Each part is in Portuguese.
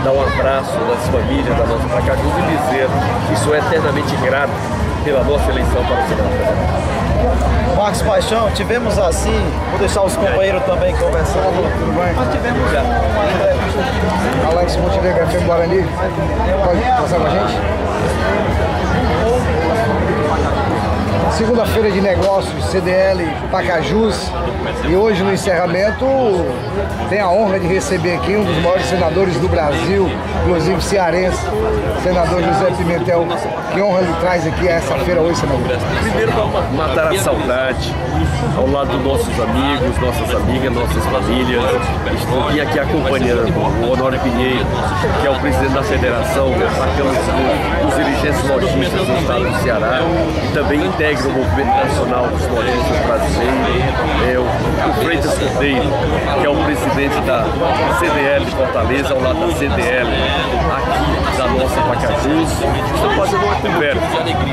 dar um abraço das famílias da nossa Pacajus e dizer que sou eternamente grato pela nossa eleição para o Senado Federal. Marcos Paixão, tivemos assim, vou deixar os companheiros também conversando. Tudo bem? Nós tivemos uma entrevista. Alex Montenegro, FM Guarani, pode passar com a gente? Segunda-feira de negócios, CDL Pacajus, e hoje no encerramento tem a honra de receber aqui um dos maiores senadores do Brasil, inclusive cearense, senador José Pimentel. Que honra ele traz aqui a essa feira hoje, senador? Primeiro, para matar a saudade ao lado dos nossos amigos, nossas amigas, nossas famílias. Estou aqui acompanhando o Honório Pinheiro, que é o presidente da federação, dos dirigentes lojistas do estado do Ceará, e também integra o movimento nacional dos lojistas brasileiros, o Freitas Cordeiro, que é o presidente da CDL de Fortaleza, ao lado da CDL aqui da nossa Pacajus. Estamos fazendo uma conversa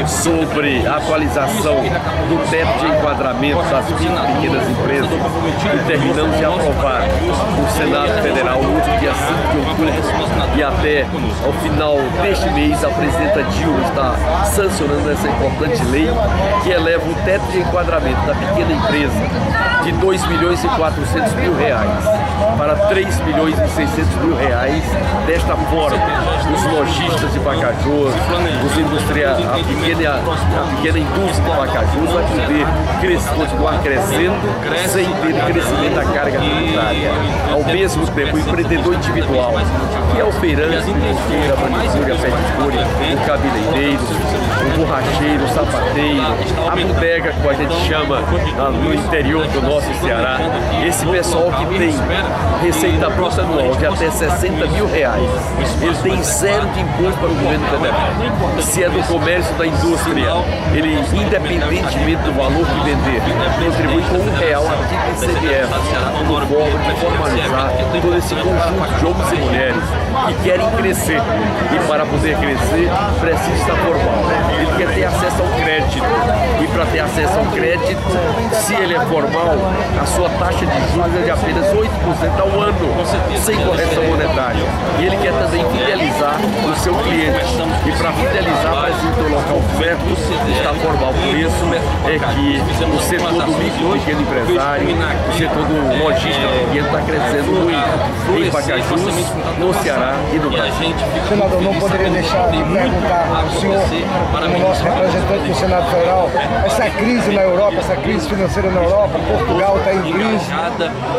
sobre a atualização do teto de enquadramento das pequenas empresas que terminamos de aprovar no Senado Federal no último dia 5 de outubro, e até ao final deste mês a presidenta Dilma está sancionando essa importante lei que eleva o teto de enquadramento da pequena empresa de R$2.400.000 para R$3.600.000. Desta forma, os lojistas de Pacajus, a pequena indústria de Pacajus vai poder continuar crescendo sem ter crescimento da carga tributária. Ao mesmo tempo, o empreendedor individual, que é o feirante, a manicure, a pedicure, o cabeleireiro, o borracheiro, o sapateiro, a bodega, que a gente chama no interior do nosso Ceará, esse pessoal que tem receita bruta anual de até R$60.000, ele tem zero de imposto para o governo federal. Se é do comércio, da indústria, ele, independentemente do valor que vender, contribui com R$1 a título de ICMS, como forma de formalizar todo esse conjunto de homens e mulheres que querem crescer, e para poder crescer precisa estar formal. Ele quer ter acesso ao crédito, e para ter acesso ao crédito, se ele é formal, a sua taxa de juros é de apenas 8% ao ano, sem correção monetária. E ele quer também fidelizar o seu cliente, e para fidelizar precisa ter um local certo, está formal. Por isso é que o setor do micro e pequeno empresário, o setor do lojista pequeno está crescendo muito em Pacajus, no Ceará e no Brasil. Senador, não poderia deixar de perguntar ao senhor, como nosso representante do Senado Federal, essa crise na Europa, essa crise financeira na Europa, Portugal está em crise,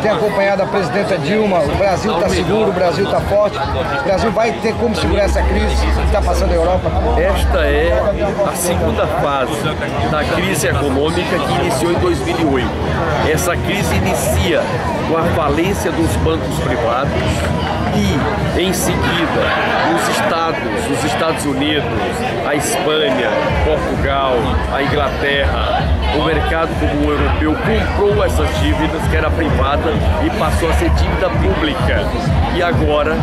tem acompanhado a presidenta Dilma, o Brasil está seguro, o Brasil está forte, o Brasil vai ter como segurar essa crise que está passando na Europa? Esta é a segunda fase da crise econômica que iniciou em 2008. Essa crise inicia com a falência dos bancos privados e, em seguida, os Estados Unidos, a Espanha, Portugal, a Inglaterra, o mercado comum europeu comprou essas dívidas, que era privada, e passou a ser dívida pública. E agora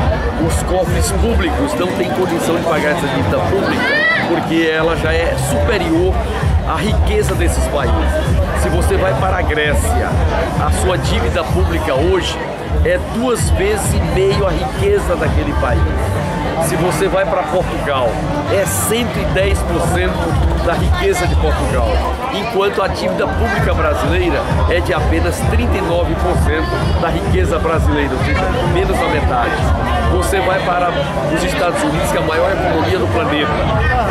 os cofres públicos não têm condição de pagar essa dívida pública, porque ela já é superior à riqueza desses países. Se você vai para a Grécia, a sua dívida pública hoje é 2,5 vezes a riqueza daquele país. Se você vai para Portugal, é 110% da riqueza de Portugal, enquanto a dívida pública brasileira é de apenas 39% da riqueza brasileira, ou seja, menos da metade. Você vai para os Estados Unidos, que é a maior economia do planeta,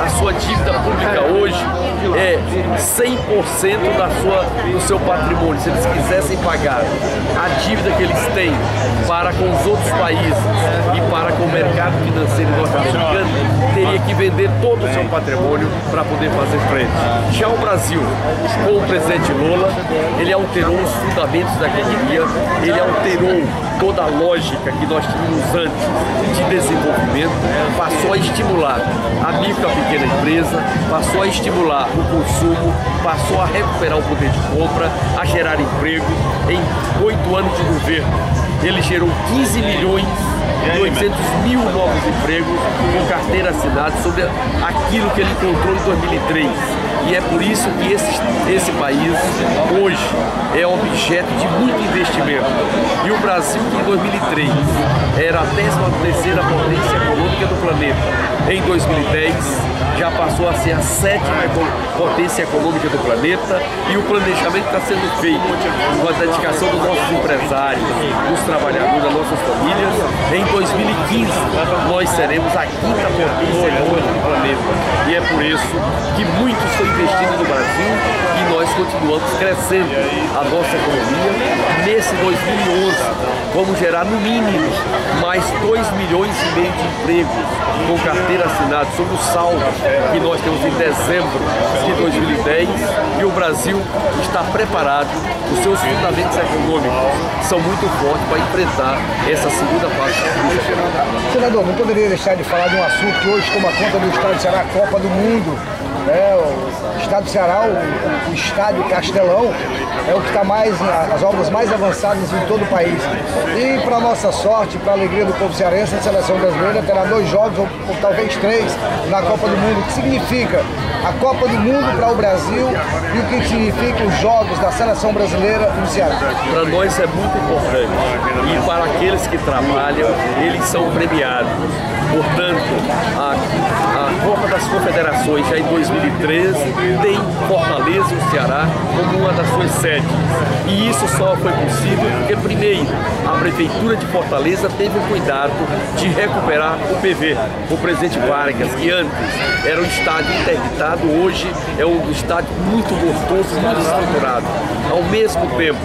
a sua dívida pública hoje é 100% do seu patrimônio. Se eles quisessem pagar a dívida que eles têm para com os outros países e para com o mercado financeiro norte-americano, teria que vender todo o seu patrimônio para poder fazer frente. Já o Brasil, com o presidente Lula, ele alterou os fundamentos da economia, ele alterou toda a lógica que nós tínhamos antes de desenvolvimento, passou a estimular a micro e a pequena empresa, passou a estimular o consumo, passou a recuperar o poder de compra, a gerar emprego. Em 8 anos de governo, ele gerou 15 milhões e 800 mil novos empregos com carteira assinada sobre aquilo que ele encontrou em 2003. E é por isso que esse país hoje é objeto de muito investimento. E o Brasil, que em 2003 era a 13ª potência econômica do planeta, em 2010 já passou a ser a 7ª potência econômica do planeta, e o planejamento está sendo feito com a dedicação dos nossos empresários, dos trabalhadores, das nossas famílias. Em 2015 nós seremos a 5ª potência econômica do planeta, e é por isso que muitos estão investindo no Brasil e nós continuamos crescendo a nossa economia. Nesse 2011 vamos gerar no mínimo mais 2,5 milhões de empregos com carteira assinada, sobre o saldo que nós temos em dezembro de 2010, e o Brasil está preparado, os seus fundamentos econômicos são muito fortes para enfrentar essa segunda fase da crise. Senador, não poderia deixar de falar de um assunto que hoje toma conta do Estado do Ceará, a Copa do Mundo. O Estado do Ceará, o estádio Castelão, é o que está mais, as obras mais avançadas em todo o país. E para nossa sorte, para a alegria do povo cearense, a seleção brasileira terá 2 jogos, ou talvez 3, na Copa do Mundo. O que significa a Copa do Mundo para o Brasil e o que significa os jogos da seleção brasileira no Ceará? Para nós é muito importante, e para aqueles que trabalham, eles são premiados. Portanto, a Copa das Confederações, já em 2013, tem Fortaleza e o Ceará como uma das suas sedes. E isso só foi possível porque, primeiro, a Prefeitura de Fortaleza teve o cuidado de recuperar o PV, o Presidente Vargas, que antes era um estádio interditado, hoje é um estádio muito gostoso, muito estruturado. Ao mesmo tempo,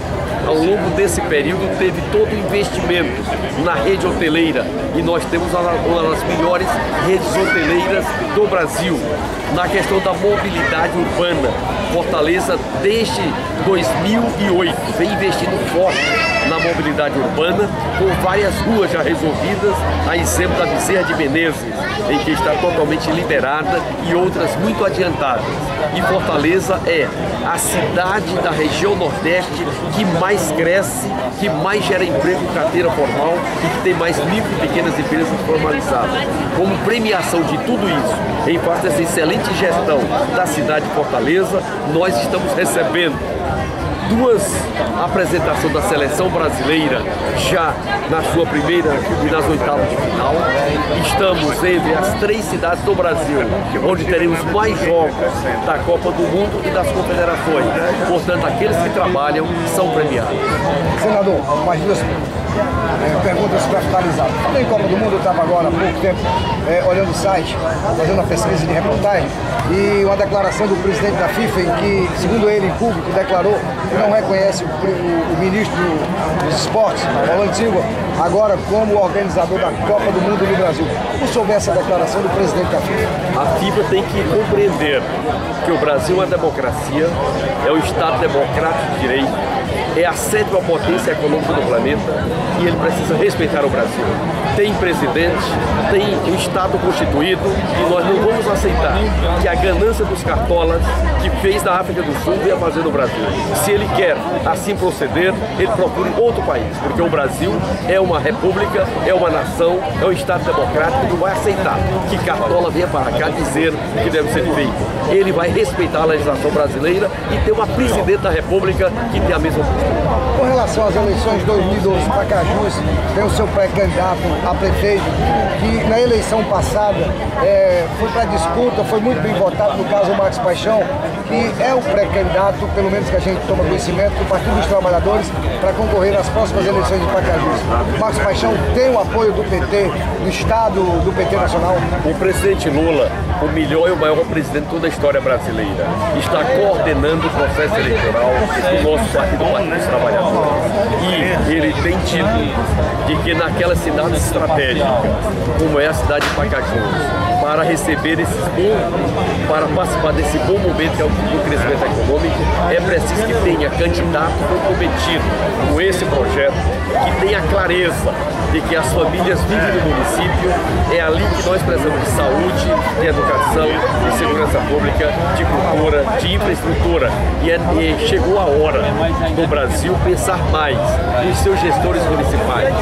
ao longo desse período, teve todo o investimento na rede hoteleira, e nós temos uma das melhores redes hoteleiras do Brasil. Na questão da mobilidade urbana, Fortaleza, desde 2008, vem investindo forte na mobilidade urbana, com várias ruas já resolvidas, a exemplo da Bezerra de Menezes, em que está totalmente liberada, e outras muito adiantadas. E Fortaleza é a cidade da região Nordeste que mais cresce, que mais gera emprego em carteira formal e que tem mais micro e pequenas empresas formalizadas. Como premiação de tudo isso, em face dessa excelente gestão da cidade de Fortaleza, nós estamos recebendo 2 apresentações da seleção brasileira já na sua primeira e nas oitavas de final. Estamos entre as 3 cidades do Brasil onde teremos mais jogos da Copa do Mundo e das Confederações. Portanto, aqueles que trabalham são premiados. Senador, mais 2 perguntas para finalizar. Falando em Copa do Mundo, eu estava agora há pouco tempo olhando o site, fazendo uma pesquisa de reportagem, e uma declaração do presidente da FIFA, em que, segundo ele, em público, declarou que não reconhece o ministro dos esportes, Rolando Silva, agora como organizador da Copa do Mundo no Brasil. Como soube essa declaração do presidente da FIFA? A FIFA tem que compreender que o Brasil é uma democracia, é um Estado democrático de direito, é a 7ª potência econômica do planeta, e ele precisa respeitar o Brasil. Tem presidente, tem um Estado constituído, e nós não vamos aceitar que a ganância dos cartolas que fez na África do Sul venha fazer no Brasil. Se ele quer assim proceder, ele procure outro país, porque o Brasil é uma república, é uma nação, é um Estado democrático, não vai aceitar que cartola venha para cá dizer o que deve ser feito. Ele vai respeitar a legislação brasileira e ter uma presidente da República que tem a mesma postura. Com relação às eleições de 2012, Pacajus tem o seu pré-candidato a prefeito, que na eleição passada foi para disputa, foi muito bem votado, no caso o Marcos Paixão, que é o pré-candidato, pelo menos que a gente toma conhecimento, do Partido dos Trabalhadores, para concorrer nas próximas eleições de Pacajus. Marcos Paixão tem o apoio do PT, do Estado, do PT Nacional. O presidente Lula, o melhor e o maior presidente de toda a história brasileira, está coordenando o processo eleitoral do nosso partido, o Partido dos Trabalhadores. E ele tem tido de que naquela cidade estratégica, como é a cidade de Pacajus, para receber para participar desse bom momento que é o do crescimento econômico, é preciso que tenha candidato comprometido com esse projeto, que tenha clareza de que as famílias vivem no município, é ali que nós precisamos de saúde, de educação, de segurança pública, de cultura, de infraestrutura. E chegou a hora do Brasil pensar mais nos seus gestores municipais,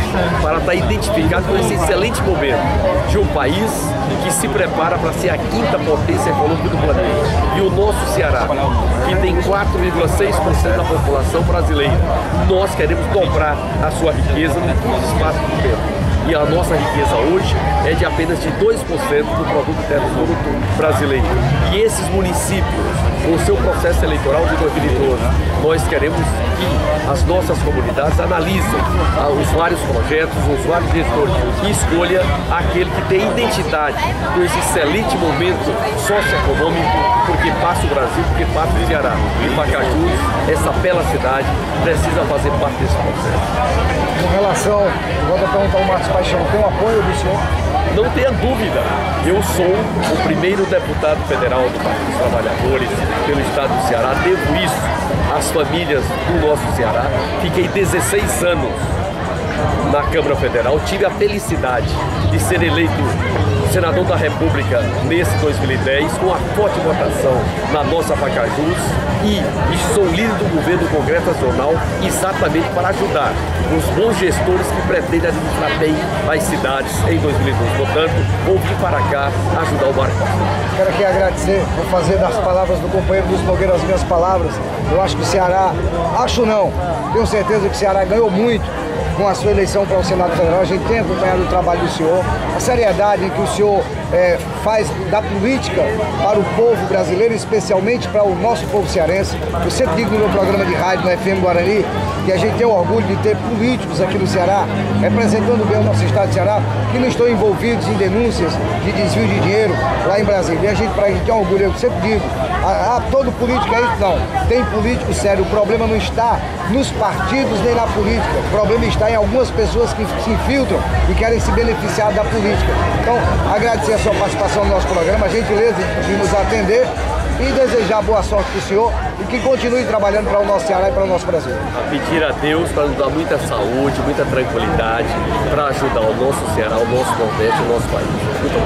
para estar identificado com esse excelente momento de um país que se prepara prepara para ser a quinta potência econômica do planeta. E o nosso Ceará, que tem 4,6% da população brasileira, nós queremos dobrar a sua riqueza nos espaços do tempo. E a nossa riqueza hoje é de apenas de 2% do produto interno bruto brasileiro. E esses municípios, com o seu processo eleitoral de 2012, nós queremos que as nossas comunidades analisem os vários projetos, os vários gestores e escolha aquele que tem identidade com esse excelente momento socioeconômico, porque passa o Brasil, porque passa o Ceará. E Pacajus, essa bela cidade, precisa fazer parte desse processo. Com relação, vou perguntar ao Marcos Paixão, tem o apoio do senhor? Não tenha dúvida, eu sou o primeiro deputado federal do Partido dos Trabalhadores pelo estado do Ceará, devo isso às famílias do nosso Ceará. Fiquei 16 anos na Câmara Federal, tive a felicidade de ser eleito senador da República nesse 2010, com a forte votação na nossa Pacajus, e sou líder do governo do Congresso Nacional exatamente para ajudar os bons gestores que pretendem administrar bem as cidades em 2012. Portanto, vou vir para cá ajudar o Marcos. Quero aqui agradecer, vou fazer das palavras do companheiro Luiz Nogueira as minhas palavras. Eu acho que o Ceará, tenho certeza que o Ceará ganhou muito com a sua eleição para o Senado Federal. A gente tem acompanhado o trabalho do senhor, a seriedade em que o senhor faz da política para o povo brasileiro, especialmente para o nosso povo cearense. Eu sempre digo no meu programa de rádio, no FM Guarani, que a gente tem o orgulho de ter políticos aqui no Ceará, representando bem o nosso estado de Ceará, que não estão envolvidos em denúncias de desvio de dinheiro lá em Brasília. E para a gente é um orgulho, eu sempre digo, todo político é isso, não. Tem político sério, o problema não está nos partidos nem na política, o problema está em algumas pessoas que se infiltram e querem se beneficiar da política. Então, agradecer a sua participação no nosso programa, a gentileza de nos atender e desejar boa sorte para o senhor e que continue trabalhando para o nosso Ceará e para o nosso Brasil. Pedir a Deus para nos dar muita saúde, muita tranquilidade, para ajudar o nosso Ceará, o nosso Nordeste, o nosso país. Muito obrigado.